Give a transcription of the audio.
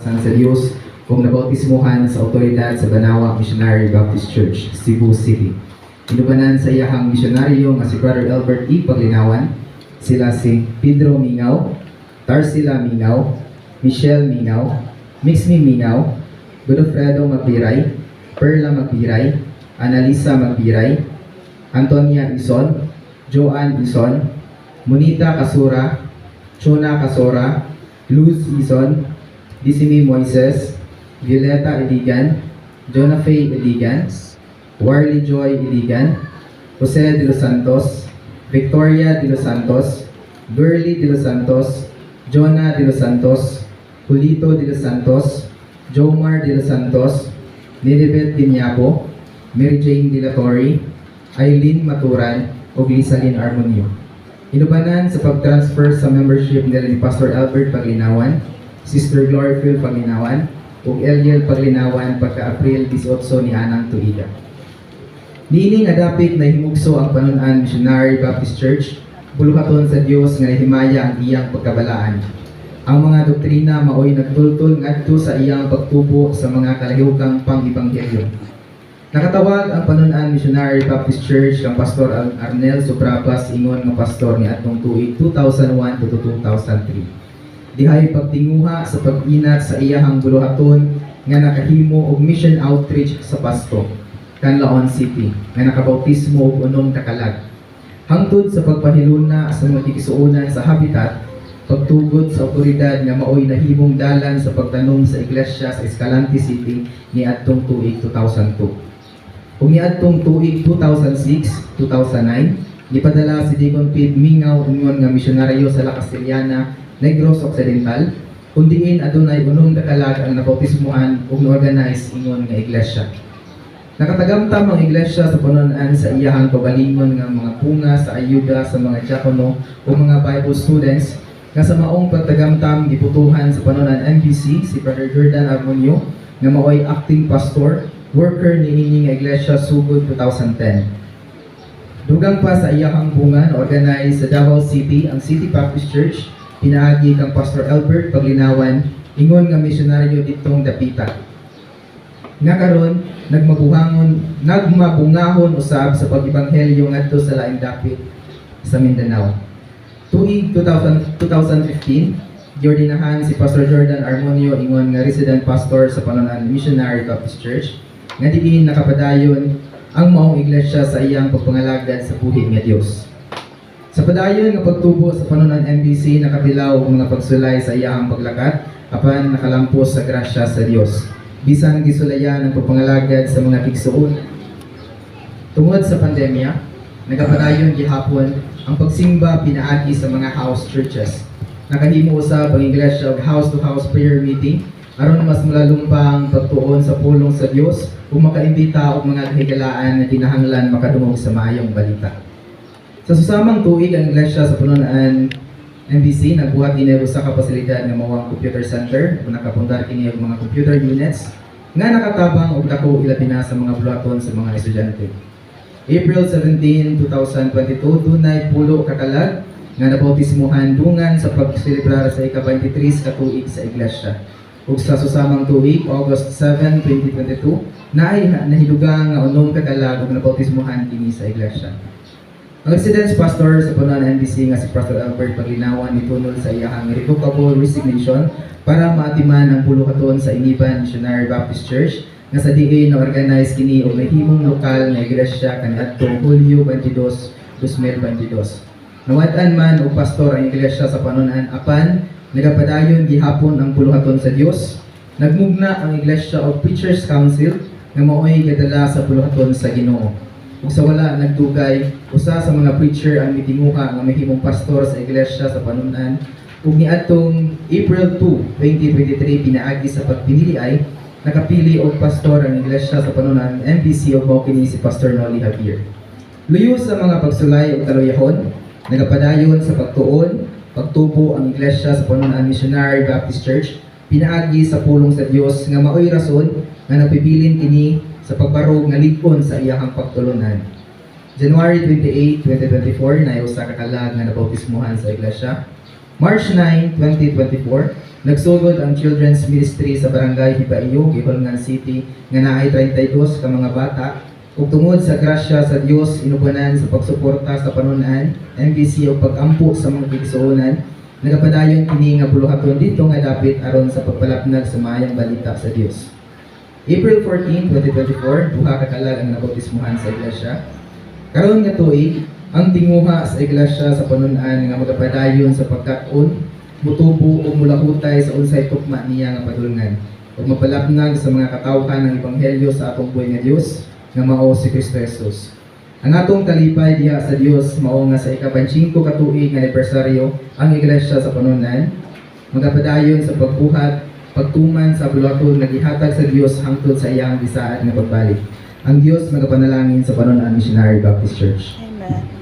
sa Diyos kung nabautismuhan sa otoridad sa Banawa Missionary Baptist Church, Cebu City. Inubanan sa iyahang misyonaryo nga si Brother Albert E. Paglinawan, sila si Pedro Mingaw, Tarsila Mingaw, Michelle Mingaw, Mixmi Mingaw, Godofredo Magbiray, Perla Magbiray, Analisa Magbiray, Antonia Ison, Joanne Ison, Monita Kasura, Chona Kasora, Luz Ison, Disimi Moises, Violeta Edigan, Jonafay Edigan, Warly Joy Edigan, Jose de los Santos, Victoria de los Santos, Girly de los Santos, Jonah de los Santos, Julito de los Santos, Jomar de los Santos, Nilibet Dinyabo, Mary Jane de la Torre, Eileen Maturan, o Glisalin Armonio. Inubanan sa pag-transfer sa membership nila ni Pastor Albert Paglinawan, Sister Gloryfield Paglinawan, ug Eliel Paglinawan pagka-April 18 ni Anang Tuiga. Niining adapit na himugso ang Panunan Missionary Baptist Church, buluhaton sa Dios nga nahimaya ang iyang pagkabalaan. Ang mga doktrina maoy nagtultol ngadto sa iyang pagtubo sa mga kalahiyukang pang-ebanghelyo. Nakatawag ang Panunan Missionary Baptist Church kang Pastor Arnel Soprapas ingon nga pastor ni atong tuig 2001 to 2003. Dihay pagtinguha sa pag-inat sa iyahang buluhaton nga nakahimo og mission outreach sa Pasto, Canlaon City, nga nakabautismo og unong kakalag. Hangtod sa pagpahiluna sa mga kikisuonan sa habitat, pagtugod sa otoridad nga maoy nahimong dalan sa pagtanom sa iglesia sa Escalante City ni adtong tuig 2002. Ug ni adtong tuig 2006-2009, gipadala si Deacon Pete Mingaw ingon nga misyonaryo sa La Castellana, Negros Occidental, kundiin adunay unong kakalag ang nabautismuhan ug organize ingon nga iglesia. Nakatagamtam ang iglesia sa panunan sa iyahang kabalingon nga mga punga sa ayuda sa mga diakono o mga Bible students nga sa maong pagtagamtam giputuhan sa panunan MBC si Brother Jordan Armonio nga maoy acting pastor, worker niini nga iglesia sugod 2010. Dugang pa sa iyahang punga na organize sa Davao City ang City Baptist Church, pinaagi kang Pastor Albert Paglinawan ingon nga misyonaryo ditong dapita. Nga karon nagmabungahon usab sa pag-ebanghelyo ngadto sa laing dapit sa Mindanao. Tuig 2015, giordinahan si Pastor Jordan Armonio ingon nga resident pastor sa Panunan Missionary Baptist Church nga diin nakapadayon ang maong iglesia sa iyang pagpangalagad sa buhi nga Dios. Sa padayon nga pagtubo sa Panunan MBC nakapilaw og mga pagsulay sa iyang paglakat apan nakalampos sa grasya sa Dios. Bisan gisulayan ang pagpangalagad sa mga kigsuon. Tungod sa pandemya, nagapadayon gihapon ang pagsimba pinaagi sa mga house churches. Nakahimo usab ang iglesia og house-to-house prayer meeting aron mas malalong pa ang pagtuon sa pulong sa Dios ug makaimbita og mga kahigalaan na kinahanglan makadungog sa maayong balita. Sa susamang tuig ang iglesia sa Panunan MBC nagbuhat din usa ka pasilidad nga mao ang computer center ug nakapundar kini og mga computer units nga nakatabang og dako ilabi na sa mga bulaton sa mga estudyante. April 17, 2022 dunay pulo ka kalag nga nabautismuhan dungan sa pagselebrar sa ika-23 ka tuig sa iglesia. Ug sa susamang tuig August 7, 2022 naay nahidugang nga unom ka kalag ug nabautismuhan kini sa iglesia. Ang residence pastor sa Panunan MBC nga si Pastor Albert Paglinawan nitunol sa iyahang revocable resignation para maatiman ang buluhaton sa Iniban Missionary Baptist Church nga sa diin na organize kini og nahimong lokal nga iglesia kaniadtong Hulyo 22, 2022. Nawad-an man og pastor ang iglesia sa Panunan apan nagapadayon gihapon ang buluhaton sa Dios. Nagmugna ang iglesia og Preachers Council nga maoy gadala sa buluhaton sa Ginoo. Ug sa wala nagdugay, usa sa mga preacher ang mitinguha nga mahimong pastor sa iglesia sa Panunan ug niadtong April 2, 2023 pinaagi sa pagpinili ay nakapili og pastor ang iglesia sa Panunan MBC ug mao kini si Pastor Noli Javier. Luyo sa mga pagsulay ug kaluyahon, nagapadayon sa pagtuon, pagtubo ang iglesia sa Panunan Missionary Baptist Church pinaagi sa pulong sa Dios nga maoy rason nga nagpibilin kini sa pagbarog nga likon sa iyahang pagtulunan. January 28, 2024 na usa ka kalag nga nabautismuhan sa iglesia. March 9, 2024 Nagsugod ang Children's Ministry sa Barangay Hibaiyo, Gihulngan City, nga naay 32 ka mga bata. Ug tungod sa grasya sa Dios, inubanan sa pagsuporta sa panunan, MBC o pag-ampo sa mga igsuonan, nagapadayon kini nga buluhaton dito nga dapit aron sa pagpalapnag sa maayong balita sa Dios. April 14, 2024, duha ka kalag ang nabautismuhan sa iglesia. Karon nga tuig, ang tinguha sa iglesia sa panunan nga magapadayon sa pagkaon, mutubo o mulahutay sa unsay tukma niya nga padulngan, ug mapalapnag sa mga katawhan ng ebanghelyo sa atong buhay nga Dios nga mao si Kristo Jesus. Ang atong talipay diha sa Dios mao nga sa ika-25 ka tuig nga anibersaryo ang iglesia sa panunan magapadayon sa pagbuhat, pagtuman sa bulaton nga gihatag sa Dios hangtod sa iyang bisaad nga pagbalik. Ang Dios magapanalangin sa Panunan Missionary Baptist Church. Amen.